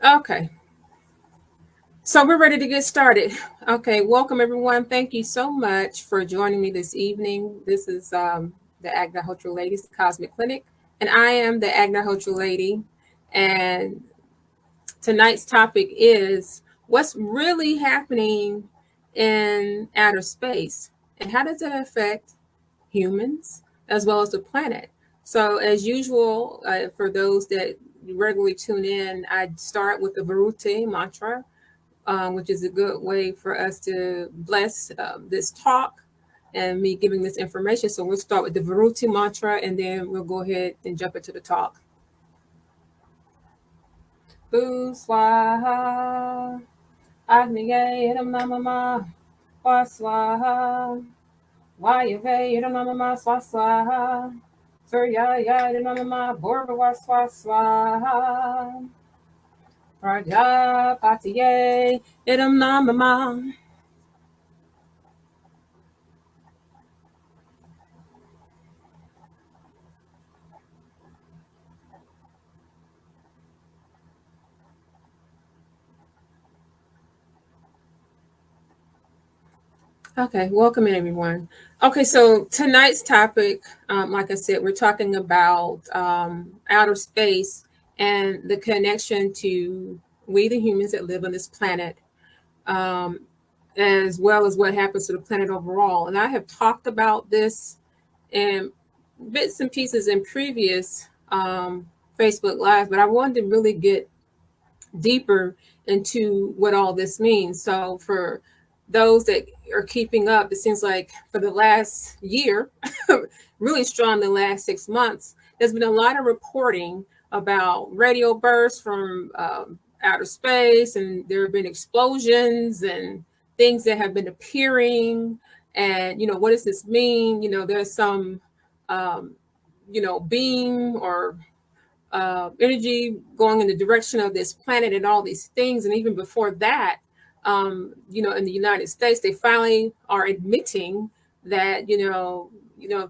Okay, so we're ready to get started. Okay, welcome everyone. Thank you so much for joining me this evening. This is the Agnihotra Ladies, the Cosmic Clinic, and I am the Agnihotra Lady. And tonight's topic is what's really happening in outer space and how does it affect humans as well as the planet. So, as usual, for those that regularly tune in, I start with the Viruti mantra, which is a good way for us to bless this talk and me giving this information. So we'll start with the Viruti mantra and then we'll go ahead and jump into the talk. Bu swaha, Agnihotra namama, swaha, Vayave namama swaha, Suryaya namama, Bhurva swaha, Prajapatiye idam namama. Okay, welcome everyone. Okay, so tonight's topic, like I said, we're talking about outer space and the connection to we, the humans that live on this planet, um, as well as what happens to the planet overall. And I have talked about this in bits and pieces in previous Facebook Lives, but I wanted to really get deeper into what all this means. So for those that are keeping up, it seems like for the last year, really strong the last 6 months, there's been a lot of reporting about radio bursts from outer space, and there have been explosions and things that have been appearing. And, what does this mean? There's some, beam or energy going in the direction of this planet and all these things. And even before that, in the United States, they finally are admitting that,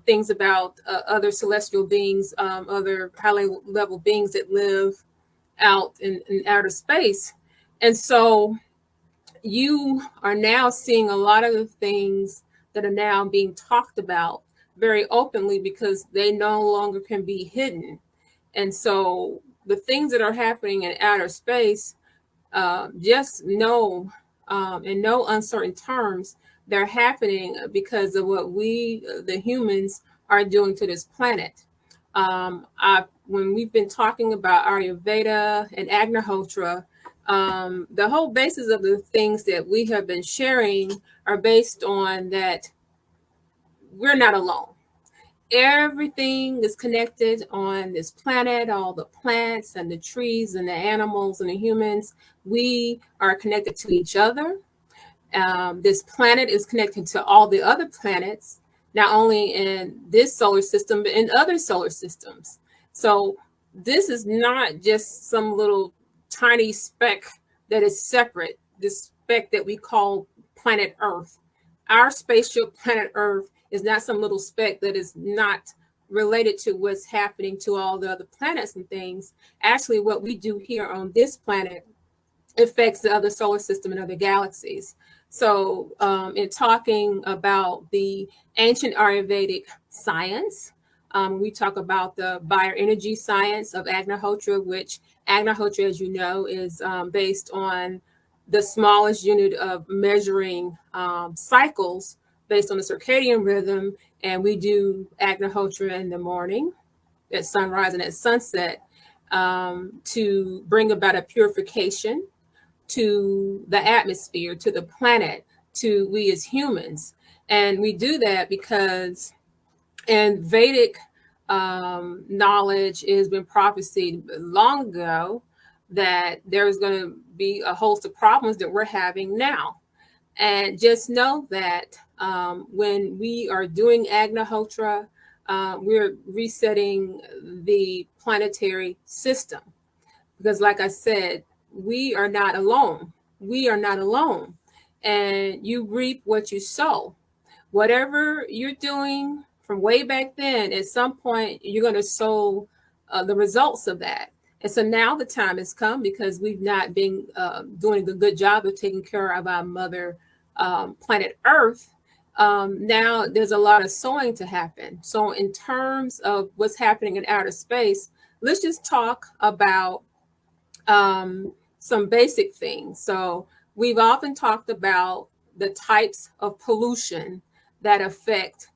things about other celestial beings, other high level beings that live out in outer space. And so you are now seeing a lot of the things that are now being talked about very openly because they no longer can be hidden. And so the things that are happening in outer space, just know in no uncertain terms, they're happening because of what we, the humans, are doing to this planet. When we've been talking about Ayurveda and Agnihotra, the whole basis of the things that we have been sharing are based on that we're not alone. Everything is connected on this planet, all the plants and the trees and the animals and the humans. We are connected to each other. This planet is connected to all the other planets, not only in this solar system, but in other solar systems. So this is not just some little tiny speck that is separate, this speck that we call planet Earth. Our spaceship planet Earth is not some little speck that is not related to what's happening to all the other planets and things. Actually, what we do here on this planet affects the other solar system and other galaxies. So in talking about the ancient Ayurvedic science, we talk about the bioenergy science of Agnihotra, which Agnihotra, as you know, is based on the smallest unit of measuring cycles based on the circadian rhythm. And we do Agnihotra in the morning, at sunrise and at sunset, to bring about a purification to the atmosphere, to the planet, to we as humans. And we do that because in Vedic knowledge has been prophesied long ago that there's going to be a host of problems that we're having now. And just know that when we are doing Agnihotra, we're resetting the planetary system. Because, like I said, we are not alone. We are not alone. And you reap what you sow. Whatever you're doing from way back then, at some point, you're going to sow the results of that. And so now the time has come, because we've not been doing a good job of taking care of our mother planet Earth. Now there's a lot of sowing to happen. So in terms of what's happening in outer space, let's just talk about some basic things. So we've often talked about the types of pollution that affect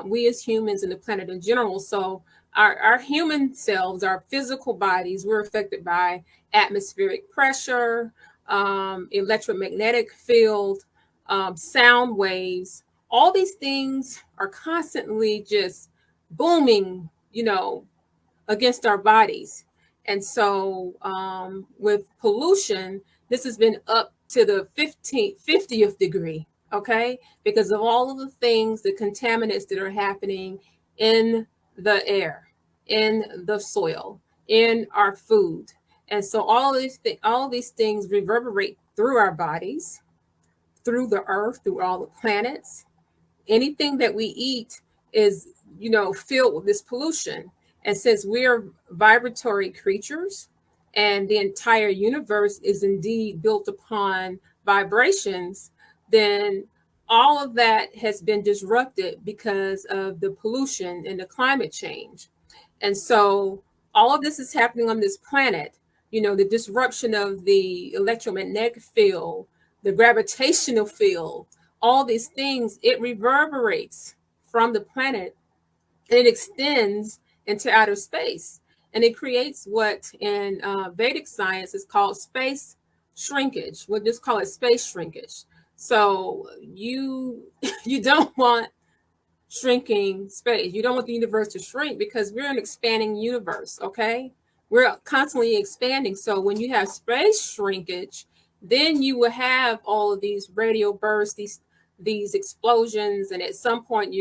we as humans and the planet in general. So our human selves, our physical bodies, we're affected by atmospheric pressure, electromagnetic field, sound waves. All these things are constantly just booming, against our bodies. And so with pollution, this has been up to the 50th degree, okay? Because of all of the things, the contaminants that are happening in the air, in the soil, in our food. And so all of these things reverberate through our bodies, through the earth, through all the planets. Anything that we eat is, filled with this pollution. And since we're vibratory creatures and the entire universe is indeed built upon vibrations, then all of that has been disrupted because of the pollution and the climate change. And so all of this is happening on this planet, the disruption of the electromagnetic field, the gravitational field, all these things, it reverberates from the planet and it extends into outer space. And it creates what in Vedic science is called space shrinkage. We'll just call it space shrinkage. So you you don't want shrinking space. You don't want the universe to shrink, because we're an expanding universe, okay? We're constantly expanding. So when you have space shrinkage, then you will have all of these radio bursts, these explosions, and at some point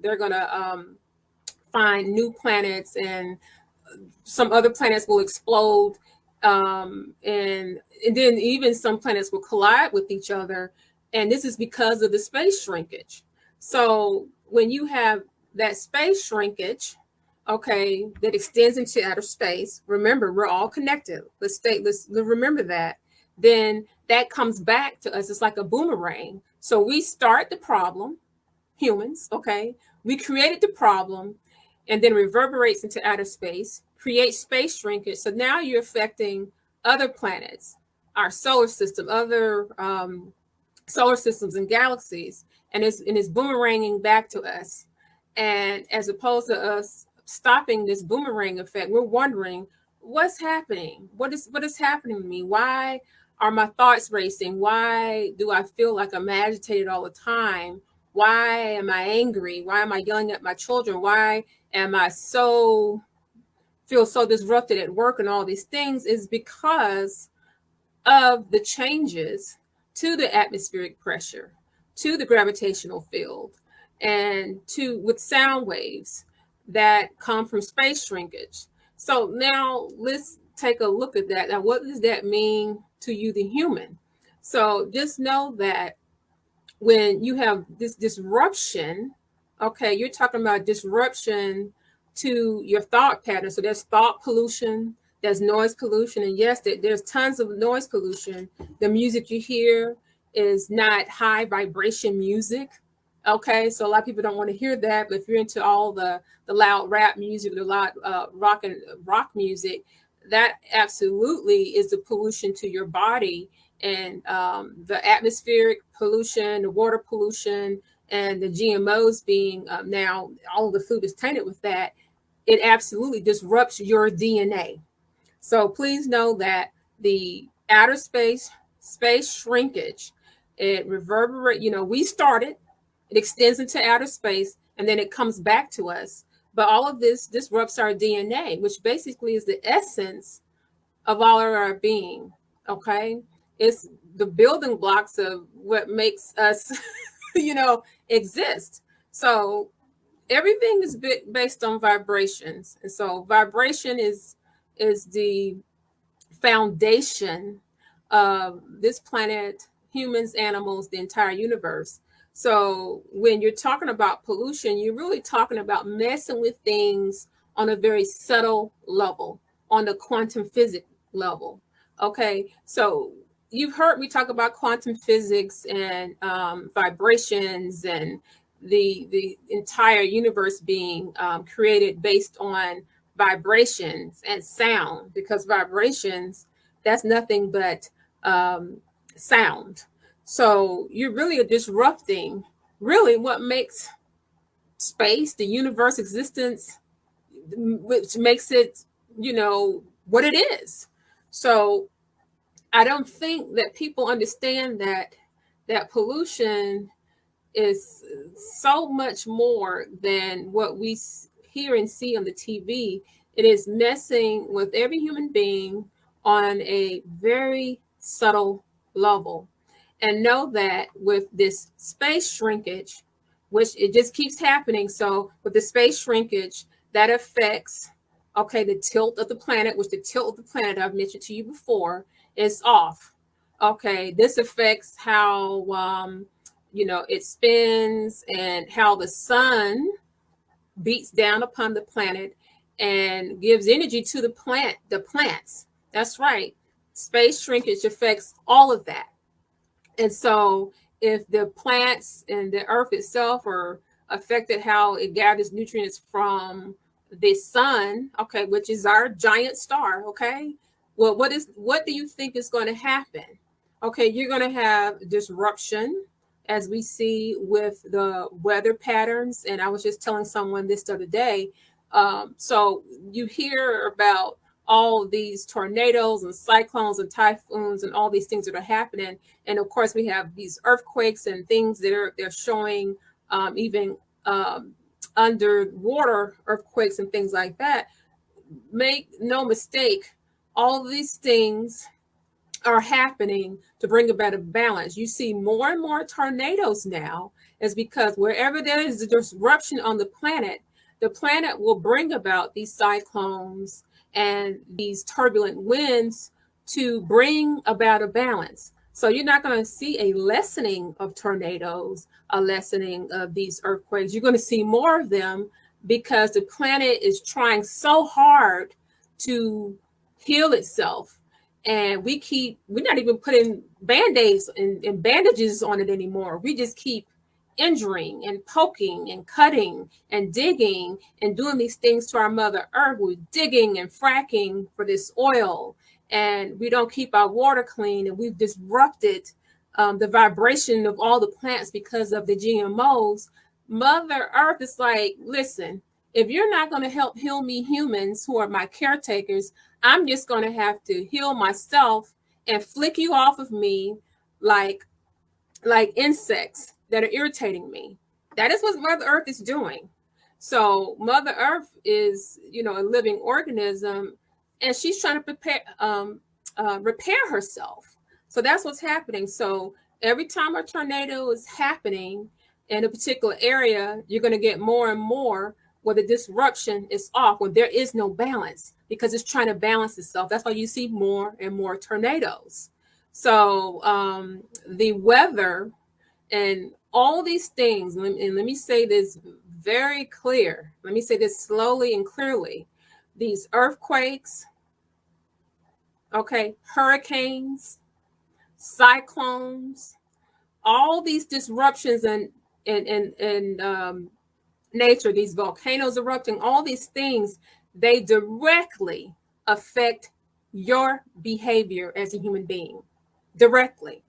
they're gonna find new planets, and some other planets will explode, and then even some planets will collide with each other, and this is because of the space shrinkage. So when you have that space shrinkage, okay, that extends into outer space, remember we're all connected. Let's remember that. Then that comes back to us. It's like a boomerang. So we start the problem, humans, okay? We created the problem, and then reverberates into outer space, creates space shrinkage. So now you're affecting other planets, our solar system, other solar systems and galaxies, and it's boomeranging back to us. And as opposed to us stopping this boomerang effect, we're wondering what's happening. What is happening to me? Why are my thoughts racing? Why do I feel like I'm agitated all the time? Why am I angry? Why am I yelling at my children? Why am I feel so disrupted at work and all these things? Is because of the changes to the atmospheric pressure, to the gravitational field, and to with sound waves that come from space shrinkage. So now let's take a look at that. Now, what does that mean to you, the human? So just know that when you have this disruption, okay, you're talking about disruption to your thought pattern. So there's thought pollution, there's noise pollution, and yes, there's tons of noise pollution. The music you hear is not high vibration music. Okay, so a lot of people don't want to hear that, but if you're into all the loud rap music, the loud rock music, that absolutely is the pollution to your body. And the atmospheric pollution, the water pollution, and the GMOs being now all of the food is tainted with that. It absolutely disrupts your DNA. So please know that the outer space shrinkage, it reverberates. We started, it extends into outer space, and then it comes back to us. But all of this disrupts our DNA, which basically is the essence of all of our being. Okay, it's the building blocks of what makes us, exist. So everything is based on vibrations, and so vibration is the foundation of this planet, humans, animals, the entire universe. So when you're talking about pollution, you're really talking about messing with things on a very subtle level, on the quantum physics level. Okay, so you've heard me talk about quantum physics and vibrations and the entire universe being created based on vibrations and sound, because vibrations, that's nothing but um, sound. So you're really disrupting really what makes space, the universe existence, which makes it, what it is. So I don't think that people understand that pollution is so much more than what we hear and see on the TV. It is messing with every human being on a very subtle level. And know that with this space shrinkage, which it just keeps happening. So with the space shrinkage, that affects, okay, the tilt of the planet, which the tilt of the planet I've mentioned to you before is off. Okay, this affects how it spins and how the sun beats down upon the planet and gives energy to the plants. That's right. Space shrinkage affects all of that. And so if the plants and the earth itself are affected, how it gathers nutrients from the sun, okay, which is our giant star, okay? Well, what do you think is going to happen? Okay, you're going to have disruption, as we see with the weather patterns. And I was just telling someone this the other day. So you hear about all these tornadoes and cyclones and typhoons and all these things that are happening. And of course, we have these earthquakes and things that they're showing, even underwater earthquakes and things like that. Make no mistake, all these things are happening to bring about a balance. You see more and more tornadoes now, is because wherever there is a disruption on the planet will bring about these cyclones and these turbulent winds to bring about a balance. So you're not going to see a lessening of tornadoes, a lessening of these earthquakes. You're going to see more of them because the planet is trying so hard to heal itself. And we're not even putting band-aids and bandages on it anymore. We just keep injuring and poking and cutting and digging and doing these things to our mother earth. We're digging and fracking for this oil, and we don't keep our water clean, and we've disrupted the vibration of all the plants because of the GMOs. Mother earth is like, listen, if you're not going to help heal me humans who are my caretakers, I'm just going to have to heal myself and flick you off of me like insects that are irritating me. That is what Mother Earth is doing. So Mother Earth is, a living organism, and she's trying to repair herself. So that's what's happening. So every time a tornado is happening in a particular area, you're going to get more and more where the disruption is off, when there is no balance, because it's trying to balance itself. That's why you see more and more tornadoes. So the weather and all these things, and let me say this very clear. Let me say this slowly and clearly. These earthquakes, okay, hurricanes, cyclones, all these disruptions and nature, these volcanoes erupting, all these things, they directly affect your behavior as a human being, directly.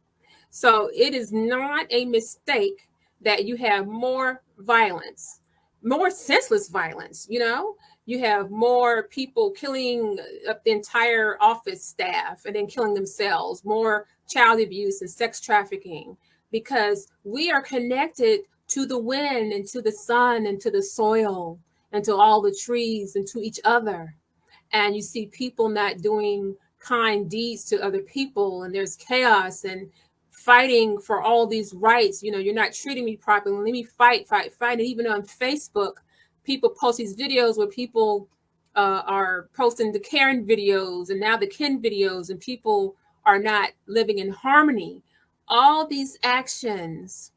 So it is not a mistake that you have more violence, more senseless violence. You have more people killing up the entire office staff and then killing themselves, more child abuse and sex trafficking, because we are connected to the wind and to the sun and to the soil and to all the trees and to each other. And you see people not doing kind deeds to other people, and there's chaos and fighting for all these rights. You're not treating me properly. Let me fight. And even on Facebook, people post these videos where people are posting the Karen videos and now the Ken videos, and people are not living in harmony. All these actions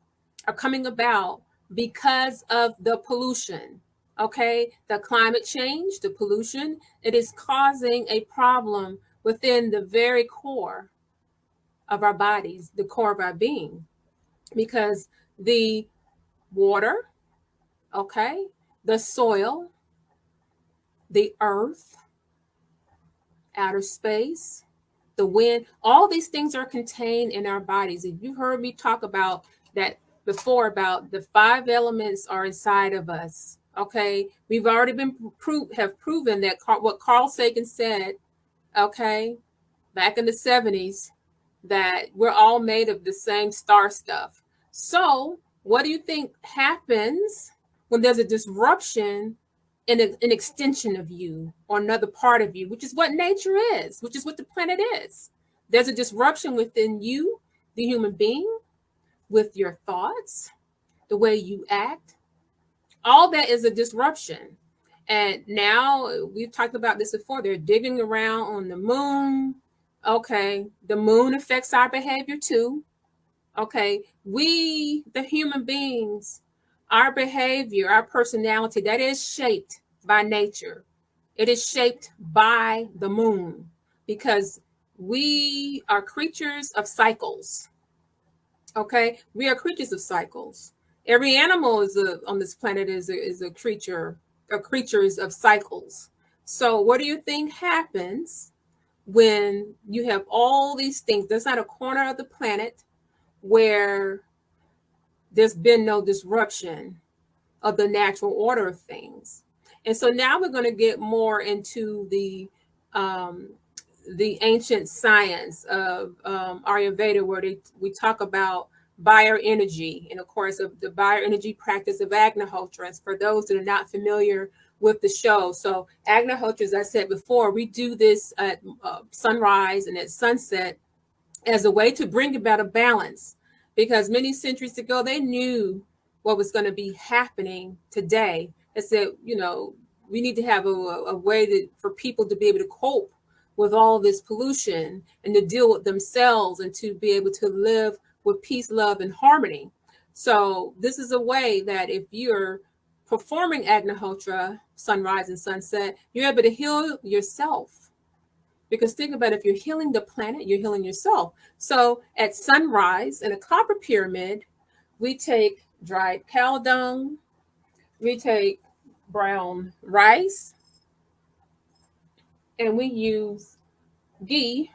are coming about because of the pollution. Okay, the climate change, the pollution, it is causing a problem within the very core of our bodies, the core of our being, because the water, okay, the soil, the earth, outer space, the wind, all these things are contained in our bodies. If you heard me talk about that before, about the five elements are inside of us. Okay, we've already have proven that what Carl Sagan said, okay, back in the 70s, that we're all made of the same star stuff. So, what do you think happens when there's a disruption in an extension of you or another part of you, which is what nature is, which is what the planet is? There's a disruption within you, the human being, with your thoughts, the way you act. All that is a disruption. And now we've talked about this before. They're digging around on the moon. Okay, the moon affects our behavior too. Okay, we, the human beings, our behavior, our personality, that is shaped by nature. It is shaped by the moon because we are creatures of cycles. Okay, we are creatures of cycles. Every animal on this planet is a creature, or creatures of cycles. So, what do you think happens when you have all these things? There's not a corner of the planet where there's been no disruption of the natural order of things. And so now we're going to get more into the ancient science of Ayurveda, where we talk about bioenergy, and of course of the bioenergy practice of Agnihotra. And for those that are not familiar with the show, so Agnihotra, as I said before, we do this at sunrise and at sunset as a way to bring about a balance, because many centuries ago they knew what was going to be happening today. They said, we need to have a way for people to be able to cope with all this pollution and to deal with themselves and to be able to live with peace, love, and harmony. So this is a way that if you're performing Agnihotra, sunrise and sunset, you're able to heal yourself. Because think about it, if you're healing the planet, you're healing yourself. So at sunrise in a copper pyramid, we take dried cow dung, we take brown rice, and we use ghee,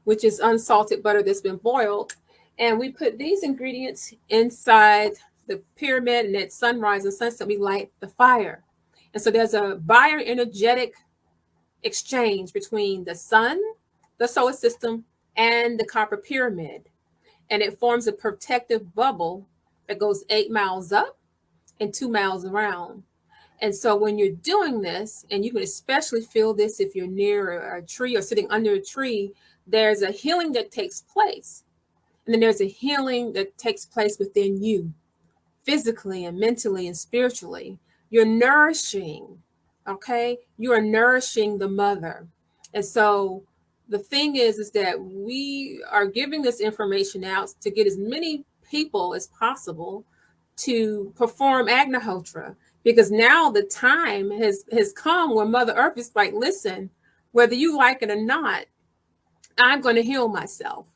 which is unsalted butter that's been boiled. And we put these ingredients inside the pyramid, and at sunrise and sunset, we light the fire. And so there's a bioenergetic exchange between the sun, the solar system, and the copper pyramid. And it forms a protective bubble that goes 8 miles up and 2 miles around. And so when you're doing this, and you can especially feel this if you're near a tree or sitting under a tree, there's a healing that takes place. And then there's a healing that takes place within you, physically and mentally and spiritually. You're nourishing, okay? You are nourishing the mother. And so the thing is that we are giving this information out to get as many people as possible to perform Agnihotra, because now the time has come where Mother Earth is like, listen, whether you like it or not, I'm going to heal myself.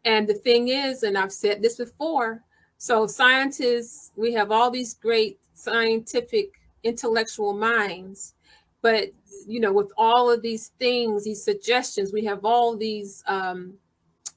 And the thing is, and I've said this before, so scientists, we have all these great scientific intellectual minds, but with all of these things, these suggestions, we have all these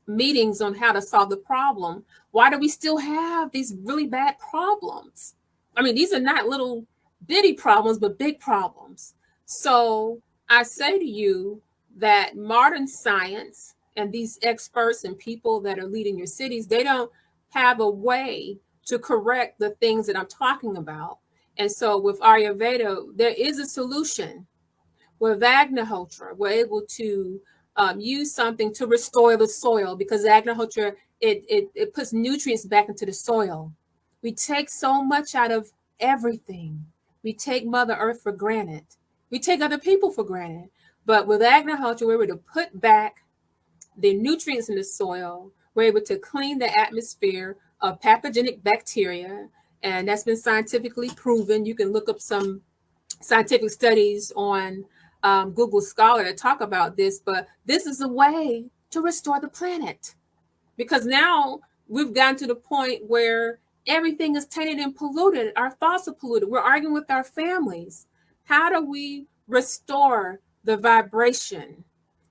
meetings on how to solve the problem. Why do we still have these really bad problems? I mean, these are not little bitty problems, but big problems. So I say to you that modern science and these experts and people that are leading your cities, they don't have a way to correct the things that I'm talking about. And so with Ayurveda, there is a solution. With Agnihotra, we're able to use something to restore the soil, because Agnihotra, it puts nutrients back into the soil. We take so much out of everything. We take Mother Earth for granted. We take other people for granted. But with Agnihotra, we're able to put back the nutrients in the soil. We're able to clean the atmosphere of pathogenic bacteria. And that's been scientifically proven. You can look up some scientific studies on Google Scholar that talk about this, but this is a way to restore the planet, because now we've gotten to the point where everything is tainted and polluted. Our thoughts are polluted. We're arguing with our families. How do we restore the vibration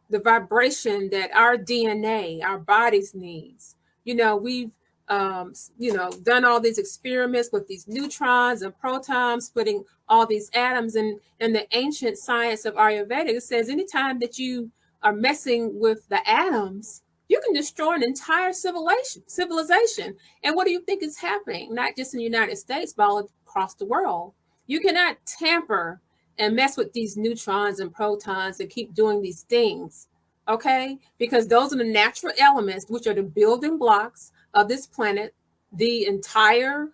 that our DNA, our bodies needs? We've done all these experiments with these neutrons and protons, splitting all these atoms. And in the ancient science of Ayurveda, it says anytime that you are messing with the atoms, you can destroy an entire civilization. And what do you think is happening? Not just in the United States, but all across the world. You cannot tamper and mess with these neutrons and protons and keep doing these things, okay? Because those are the natural elements, which are the building blocks of this planet. The entire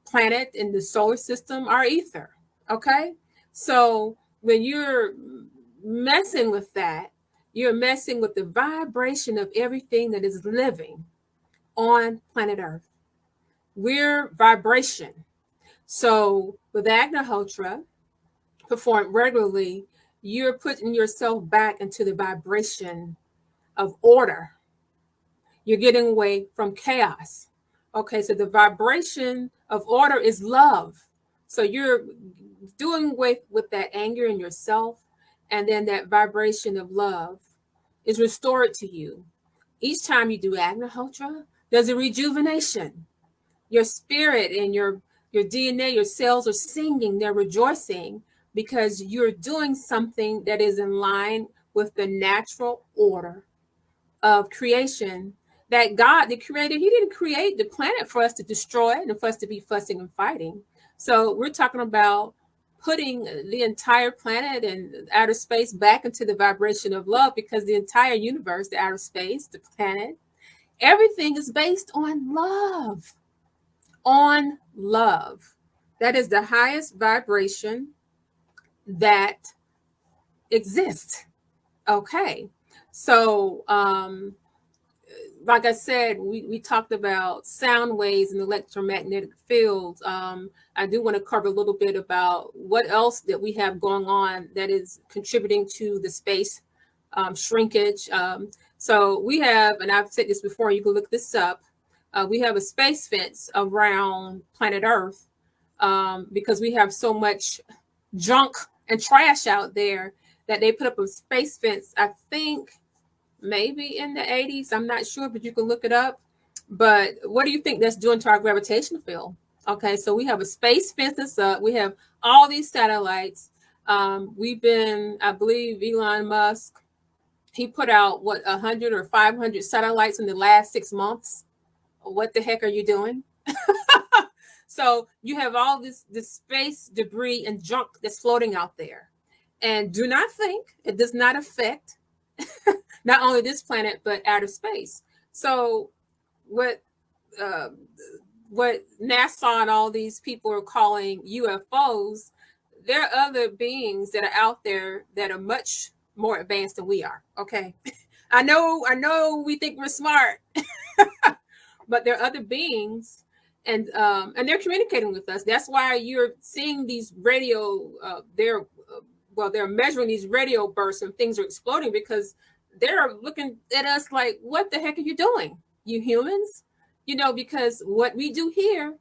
planet in the solar system are ether, okay? So when you're messing with that, you're messing with the vibration of everything that is living on planet Earth. We're vibration. So with Agnihotra performed regularly, you're putting yourself back into the vibration of order. You're getting away from chaos. Okay, so the vibration of order is love. So you're doing away with that anger in yourself, and then that vibration of love is restored to you. Each time you do Agnihotra, there's a rejuvenation. Your spirit and your DNA, your cells are singing, they're rejoicing, because you're doing something that is in line with the natural order of creation. That God, the creator, he didn't create the planet for us to destroy it and for us to be fussing and fighting. So we're talking about putting the entire planet and outer space back into the vibration of love, because the entire universe, the outer space, the planet, everything is based on love. On love. That is the highest vibration that exists. Okay. So, like I said, we talked about sound waves and electromagnetic fields. I do want to cover a little bit about what else that we have going on that is contributing to the space shrinkage. So we have, and I've said this before, you can look this up. We have a space fence around planet Earth because we have so much junk and trash out there that they put up a space fence, I think, maybe in the 80s. I'm not sure, but you can look it up. But what do you think that's doing to our gravitational field? Okay, so we have a space fence that's up. We have all these satellites. We've been, I believe, Elon Musk, he put out, 100 or 500 satellites in the last 6 months. What the heck are you doing? So you have all this space debris and junk that's floating out there. And do not think, it does not affect not only this planet, but outer space. So what NASA and all these people are calling UFOs, there are other beings that are out there that are much more advanced than we are. Okay. I know we think we're smart, but there are other beings, and they're communicating with us. That's why you're seeing these radio, they're measuring these radio bursts and things are exploding, because they're looking at us like, what the heck are you doing, you humans? Because what we do here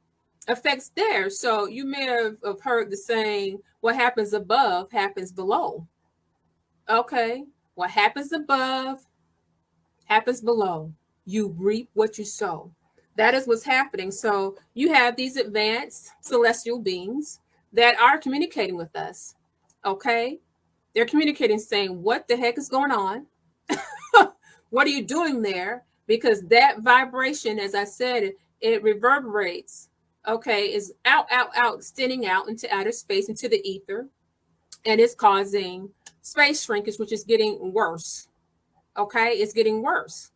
affects there. So you may have heard the saying, what happens above happens below. Okay, what happens above happens below. You reap what you sow. That is what's happening. So you have these advanced celestial beings that are communicating with us. Okay, they're communicating, saying, what the heck is going on? What are you doing there? Because that vibration, as I said, it reverberates. Okay, is out, extending out into outer space, into the ether, and it's causing space shrinkage, which is getting worse. Okay, it's getting worse.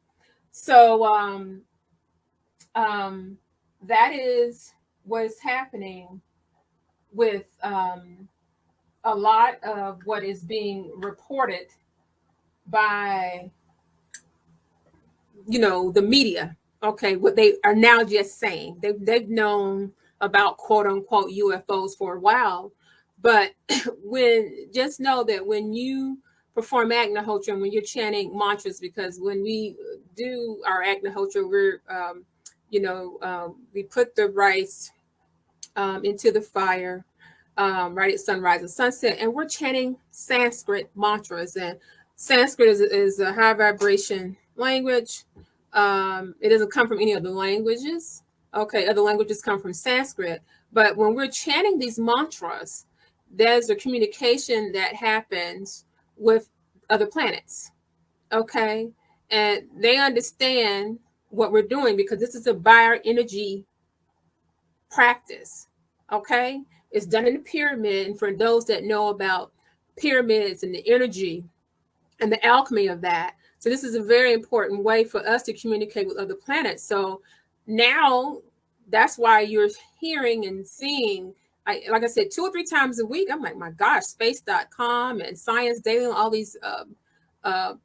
So that is what is happening with a lot of what is being reported by the media. Okay, what they are now just saying, they've known about quote unquote UFOs for a while. But just know that when you perform Agnihotra and when you're chanting mantras, because when we do our Agnihotra, we put the rice into the fire right at sunrise and sunset, and we're chanting Sanskrit mantras. And Sanskrit is a high vibration language. It doesn't come from any other languages. Okay, other languages come from Sanskrit. But when we're chanting these mantras, there's a communication that happens with other planets. Okay, and they understand what we're doing because this is a bioenergy practice. Okay, it's done in the pyramid, and for those that know about pyramids and the energy and the alchemy of that, so this is a very important way for us to communicate with other planets. So now that's why you're hearing and seeing, like I said, 2 or 3 times a week. I'm like, my gosh, space.com and Science Daily and all these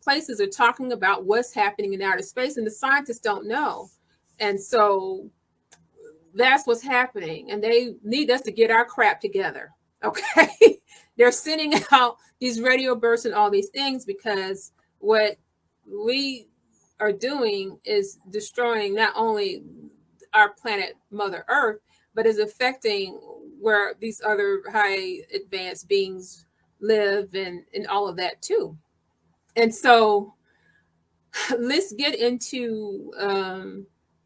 places are talking about what's happening in outer space, and the scientists don't know. And so that's what's happening, and they need us to get our crap together. Okay. They're sending out these radio bursts and all these things because what we are doing is destroying not only our planet Mother Earth, but is affecting where these other high advanced beings live and all of that too. And so let's get into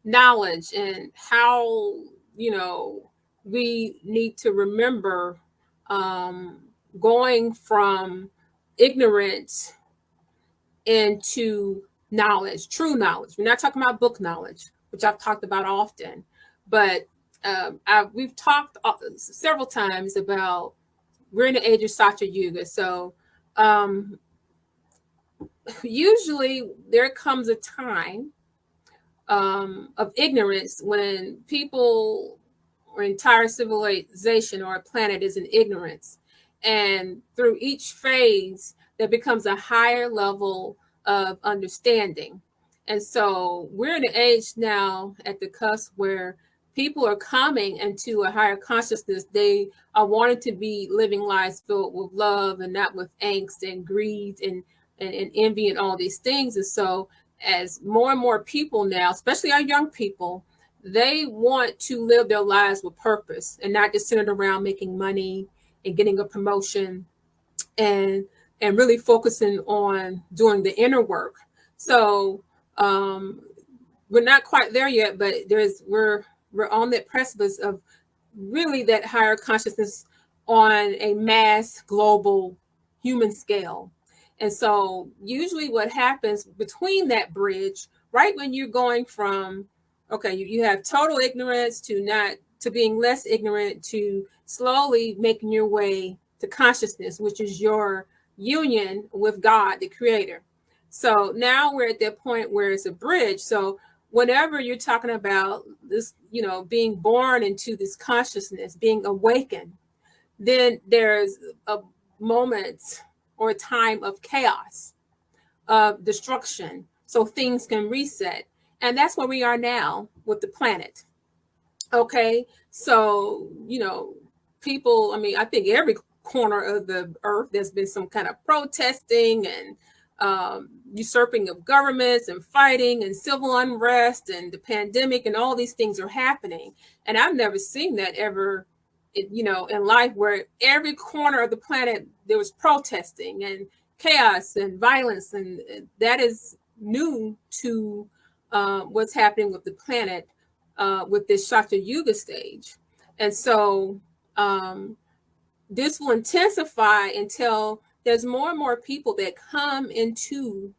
knowledge and how we need to remember going from ignorance into knowledge, true knowledge. We're not talking about book knowledge, which I've talked about often, but we've talked several times about we're in the age of Satya Yuga. So usually there comes a time of ignorance when people or entire civilization or a planet is in ignorance. And through each phase, there becomes a higher level of understanding. And so we're in an age now at the cusp where people are coming into a higher consciousness. They are wanting to be living lives filled with love and not with angst and greed and envy and all these things. And so as more and more people now, especially our young people, they want to live their lives with purpose and not just centered around making money and getting a promotion and really focusing on doing the inner work. So we're not quite there yet, but we're on that precipice of really that higher consciousness on a mass global human scale. And so usually what happens between that bridge, right when you're going from, okay, you have total ignorance to being less ignorant to slowly making your way to consciousness, which is your union with God, the creator. So now we're at that point where it's a bridge. So whenever you're talking about this, being born into this consciousness, being awakened, then there's a moment or a time of chaos, of destruction, so things can reset. And that's where we are now with the planet. Okay, so people, I think every corner of the earth there's been some kind of protesting and usurping of governments and fighting and civil unrest, and the pandemic and all these things are happening. And I've never seen that ever in life, where every corner of the planet there was protesting and chaos and violence, and that is new to what's happening with the planet with this Satya Yuga stage. And so this will intensify until there's more and more people that come into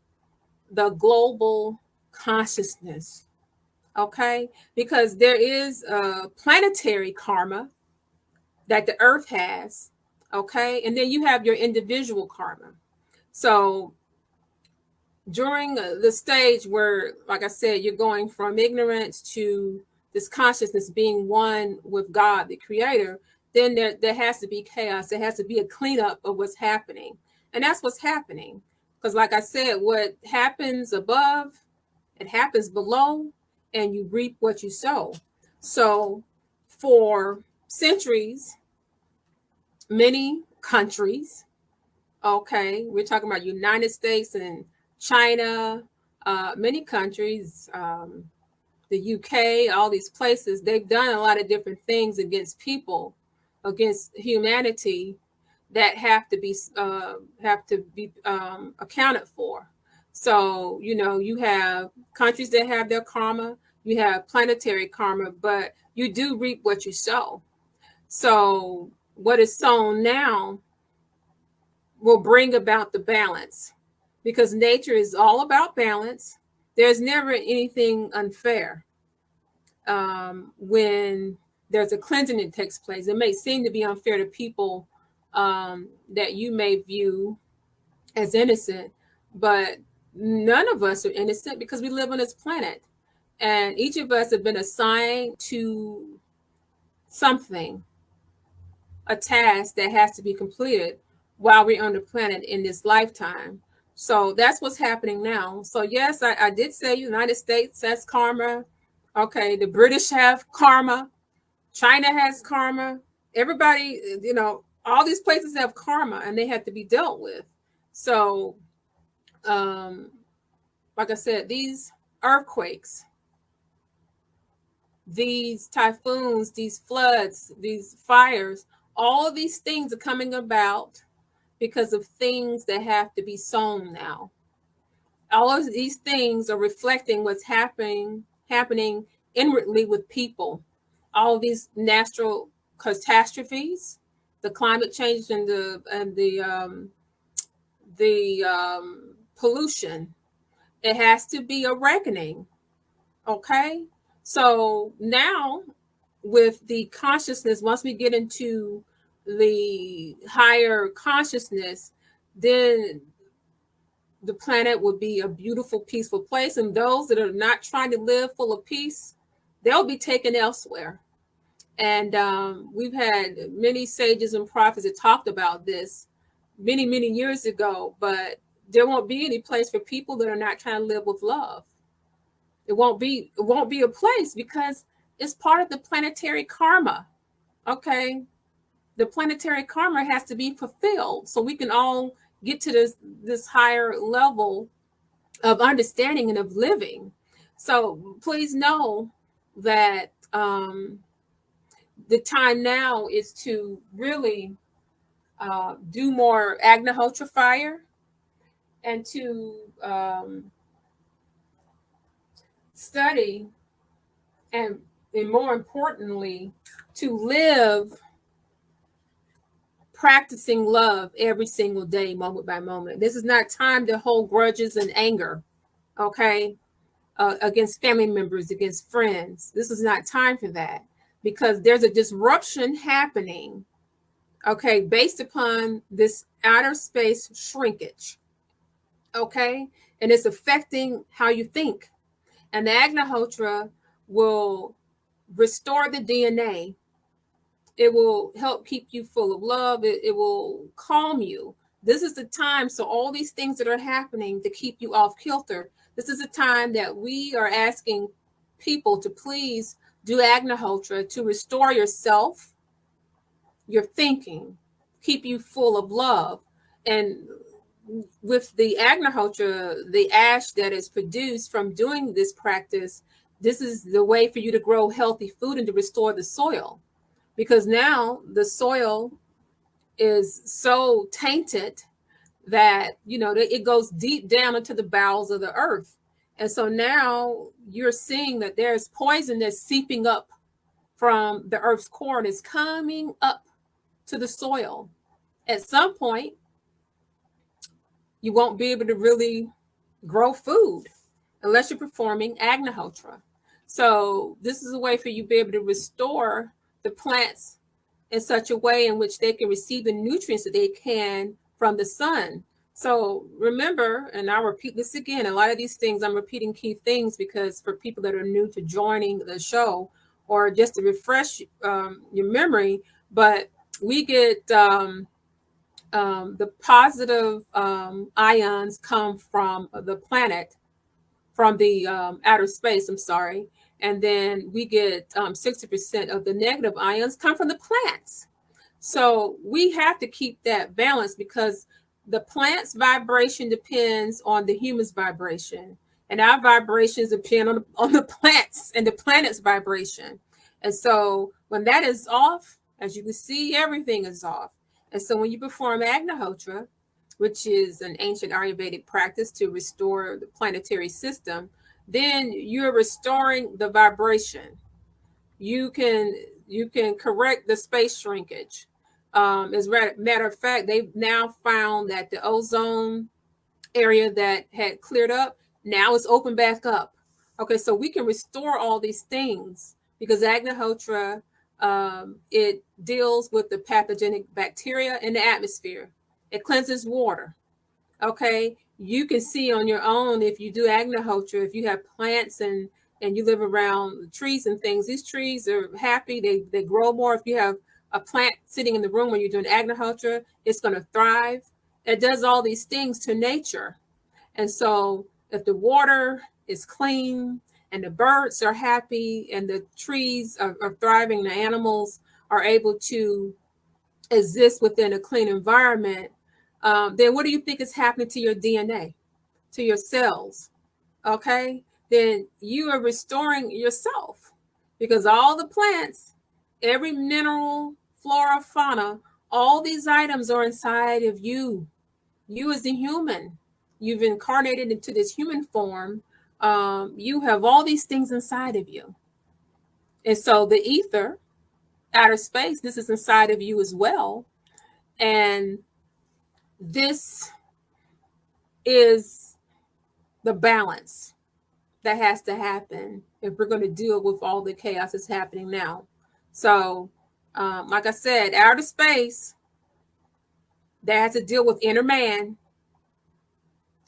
the global consciousness. Okay, because there is a planetary karma that the earth has. Okay, and then you have your individual karma. So during the stage where, like I said, you're going from ignorance to this consciousness being one with God, the creator, then there has to be chaos. There has to be a cleanup of what's happening. And that's what's happening. Because like I said, what happens above, it happens below, and you reap what you sow. So for centuries, many countries, okay, we're talking about United States and China, many countries, the UK, all these places, they've done a lot of different things against people, against humanity, that have to be accounted for. So you have countries that have their karma, you have planetary karma, but you do reap what you sow. So what is sown now will bring about the balance, because nature is all about balance. There's never anything unfair. When there's a cleansing that takes place, it may seem to be unfair to people that you may view as innocent, but none of us are innocent, because we live on this planet, and each of us have been assigned to something, a task that has to be completed while we're on the planet in this lifetime. So that's what's happening now. So yes, I did say United States has karma. Okay, the British have karma. China has karma. Everybody, all these places have karma, and they have to be dealt with. So, like I said, these earthquakes, these typhoons, these floods, these fires, all of these things are coming about because of things that have to be sown now. All of these things are reflecting what's happening inwardly with people. All of these natural catastrophes, the climate change, and the pollution. It has to be a reckoning. Okay, so now with the consciousness, once we get into the higher consciousness, then the planet will be a beautiful, peaceful place. And those that are not trying to live full of peace, they'll be taken elsewhere. And we've had many sages and prophets that talked about this many, many years ago, but there won't be any place for people that are not trying to live with love. It won't be a place, because it's part of the planetary karma. Okay. The planetary karma has to be fulfilled so we can all get to this higher level of understanding and of living. So please know that the time now is to really do more Agnihotra fire, and to study, and more importantly, to live practicing love every single day, moment by moment. This is not time to hold grudges and anger, okay, against family members, against friends. This is not time for that, because there's a disruption happening, okay, based upon this outer space shrinkage, okay, and it's affecting how you think. And the Agnihotra will restore the DNA. It will help keep you full of love. It will calm you. This is the time. So all these things that are happening to keep you off kilter, this is a time that we are asking people to please do Agnihotra to restore yourself, your thinking, keep you full of love. And with the Agnihotra, the ash that is produced from doing this practice, this is the way for you to grow healthy food and to restore the soil. Because now the soil is so tainted that it goes deep down into the bowels of the earth. And so now you're seeing that there's poison that's seeping up from the earth's core and is coming up to the soil. At some point, you won't be able to really grow food unless you're performing Agnihotra. So this is a way for you to be able to restore the plants in such a way in which they can receive the nutrients that they can from the sun. So remember, and I'll repeat this again, a lot of these things, I'm repeating key things because for people that are new to joining the show, or just to refresh your memory, but we get the positive ions come from the planet, from the outer space, I'm sorry. And then we get 60% of the negative ions come from the plants. So we have to keep that balance, because the plant's vibration depends on the human's vibration, and our vibrations depend on the plants and the planet's vibration. And so when that is off, as you can see, everything is off. And so when you perform Agnihotra, which is an ancient Ayurvedic practice to restore the planetary system, then you're restoring the vibration. You can correct the space shrinkage. As a matter of fact, they've now found that the ozone area that had cleared up now is open back up. Okay, so we can restore all these things because Agnihotra, it deals with the pathogenic bacteria in the atmosphere. It cleanses water. Okay, you can see on your own if you do Agnihotra, if you have plants and you live around trees and things, these trees are happy, they grow more. If you have a plant sitting in the room when you're doing Agnihotra, it's going to thrive. It does all these things to nature. And so if the water is clean and the birds are happy and the trees are thriving, the animals are able to exist within a clean environment, then what do you think is happening to your DNA, to your cells? Okay, then you are restoring yourself, because all the plants, every mineral, flora, fauna, all these items are inside of you. You as a human, you've incarnated into this human form. You have all these things inside of you. And so the ether, outer space, this is inside of you as well. And this is the balance that has to happen if we're going to deal with all the chaos that's happening now. So, like I said, outer space, that has to deal with inner man.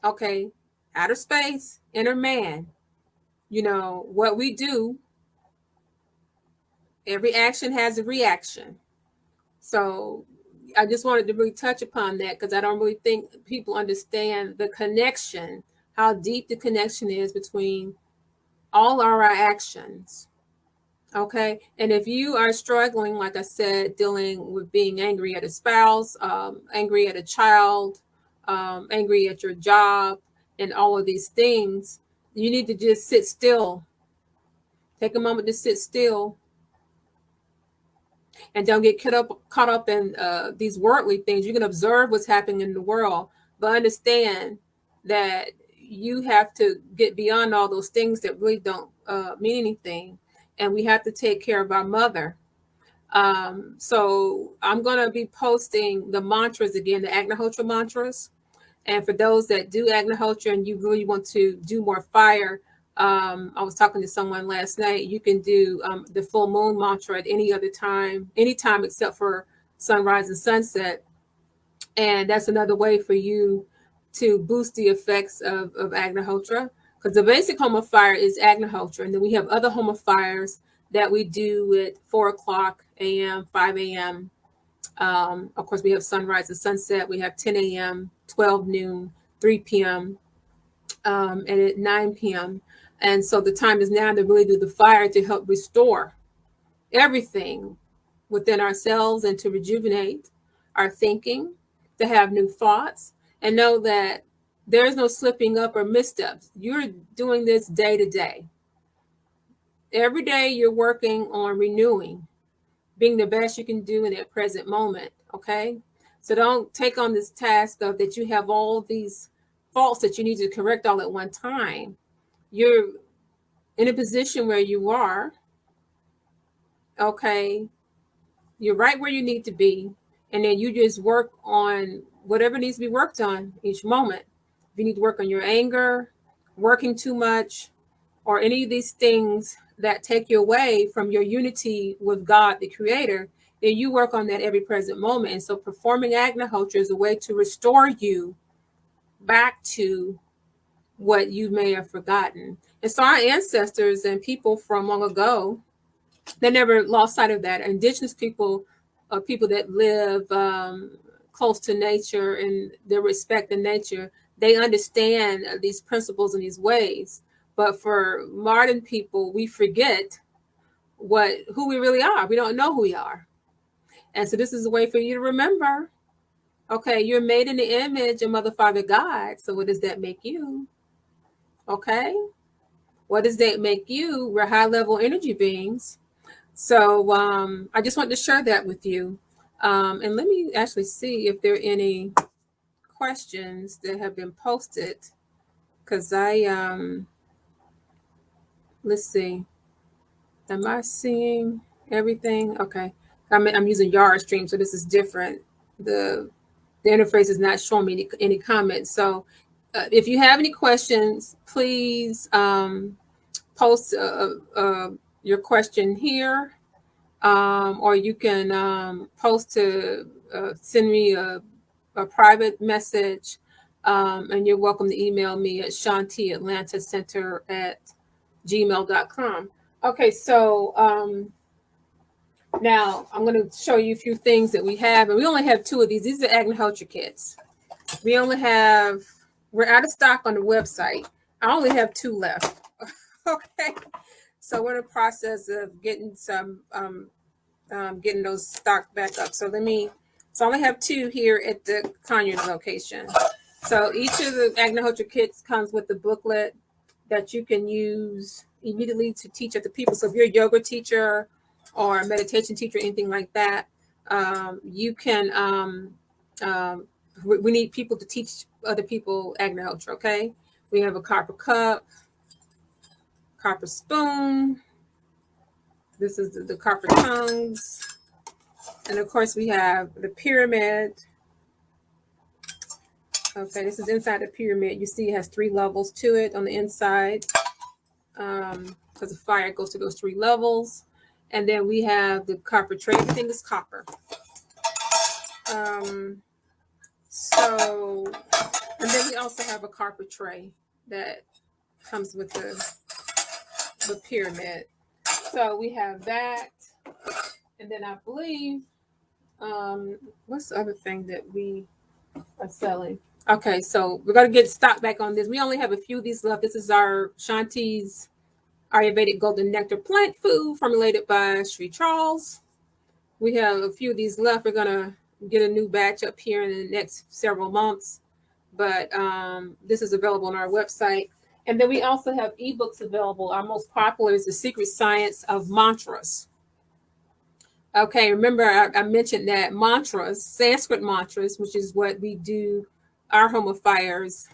Okay, outer space, inner man. You know, what we do, every action has a reaction. So I just wanted to really touch upon that, because I don't really think people understand the connection, how deep the connection is between all our actions. Okay. And if you are struggling, like I said, dealing with being angry at a spouse, angry at a child, angry at your job, and all of these things, you need to just sit still. Take a moment to sit still and don't get caught up in these worldly things. You can observe what's happening in the world, but understand that you have to get beyond all those things that really don't mean anything. And we have to take care of our mother. So I'm going to be posting the mantras again, the Agnihotra mantras. And for those that do Agnihotra and you really want to do more fire, I was talking to someone last night. You can do the full moon mantra at any other time, anytime except for sunrise and sunset. And that's another way for you to boost the effects of Agnihotra, because the basic home of fire is Agnihotra. And then we have other home of fires that we do at 4 o'clock a.m., 5 a.m. Of course, we have sunrise and sunset. We have 10 a.m., 12 noon, 3 p.m., and at 9 p.m. And so the time is now to really do the fire to help restore everything within ourselves and to rejuvenate our thinking, to have new thoughts, and know that there's no slipping up or missteps. You're doing this day to day. Every day you're working on renewing, being the best you can do in that present moment, okay? So don't take on this task of that you have all these faults that you need to correct all at one time. You're in a position where you are, okay? You're right where you need to be. And then you just work on whatever needs to be worked on each moment. If you need to work on your anger, working too much, or any of these things that take you away from your unity with God, the Creator, then you work on that every present moment. And so performing Agnihotra is a way to restore you back to what you may have forgotten. And so our ancestors and people from long ago, they never lost sight of that. Indigenous people are people that live close to nature and they respect the nature. They understand these principles and these ways. But for modern people, we forget who we really are. We don't know who we are. And so this is a way for you to remember, okay, you're made in the image of Mother, Father, God. So what does that make you? Okay. What does that make you? We're high level energy beings. So I just wanted to share that with you. And let me actually see if there are any questions that have been posted. Because let's see. Am I seeing everything? Okay. I'm using Yard Stream, so this is different. The interface is not showing me any comments. So if you have any questions, please post your question here, or you can post to send me a private message, and you're welcome to email me at shantiatlantacenter@gmail.com. Okay, so now I'm going to show you a few things that we have, and we only have 2 of these. These are Agnihotra kits. We're out of stock on the website. I only have 2 left. Okay, so we're in the process of getting getting those stocked back up. So I only have 2 here at the Conyers location. So each of the Agnihotra kits comes with a booklet that you can use immediately to teach other people. So if you're a yoga teacher or a meditation teacher, anything like that, you can. We need people to teach other people Agnihotra. Okay, we have a copper cup, copper spoon. This is the copper tongues, and of course we have the pyramid. Okay, this is inside the pyramid. You see it has 3 levels to it on the inside, because the fire goes to those 3 levels. And then we have the copper tray. Everything is copper. So, and then we also have a copper tray that comes with the pyramid. So we have that. And then I believe, what's the other thing that we are selling? Okay, so we're going to get stock back on this. We only have a few of these left. This is our Shanti's Ayurvedic Golden Nectar plant food formulated by Sri Charles. We have a few of these left. We're going to get a new batch up here in the next several months. But this is available on our website. And then we also have ebooks available. Our most popular is The Secret Science of Mantras. Okay, remember I mentioned that mantras, Sanskrit mantras, which is what we do, our home of fires,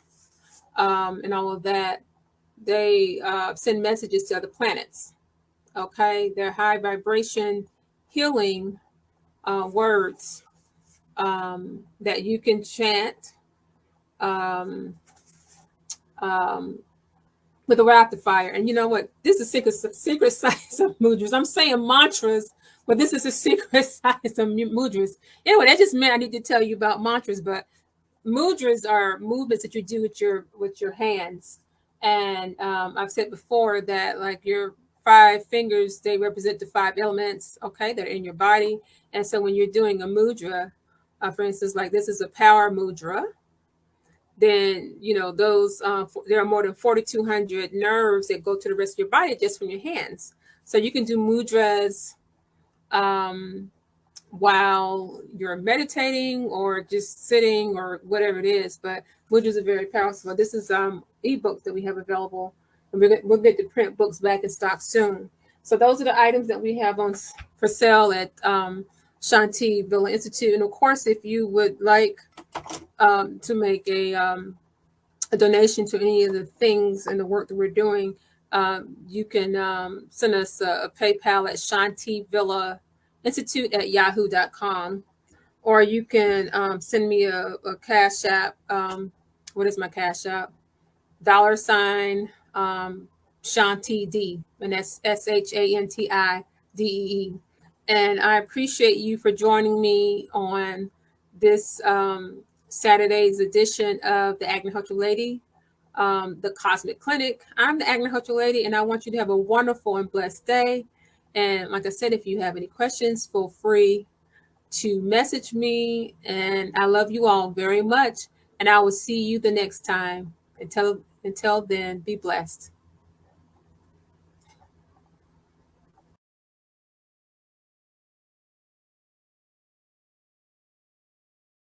and all of that, they send messages to other planets. Okay, they're high vibration healing words that you can chant with a rapid fire. And you know what? This is secret science of mudras. I'm saying mantras, but this is a secret science of mudras. Anyway, that just meant I need to tell you about mantras. But mudras are movements that you do with your hands. And I've said before that, like, your 5 fingers, they represent the 5 elements, okay, that are in your body. And so when you're doing a mudra, for instance, like this is a power mudra, then, you know, those, there are more than 4,200 nerves that go to the rest of your body just from your hands. So you can do mudras while you're meditating or just sitting or whatever it is. But mudras are very powerful. This is ebooks that we have available, and we'll get the print books back in stock soon. So those are the items that we have on for sale at Shanti Villa Institute. And of course, if you would like to make a donation to any of the things and the work that we're doing, you can send us a PayPal at shantivillainstitute@yahoo.com, or you can send me a Cash App. What is my Cash App? $ Shanti D, and that's SHANTIDEE. And I appreciate you for joining me on this Saturday's edition of the Agnihotra Lady, the Cosmic Clinic. I'm the Agnihotra Lady, and I want you to have a wonderful and blessed day. And like I said, if you have any questions, feel free to message me. And I love you all very much. And I will see you the next time. Until then, be blessed.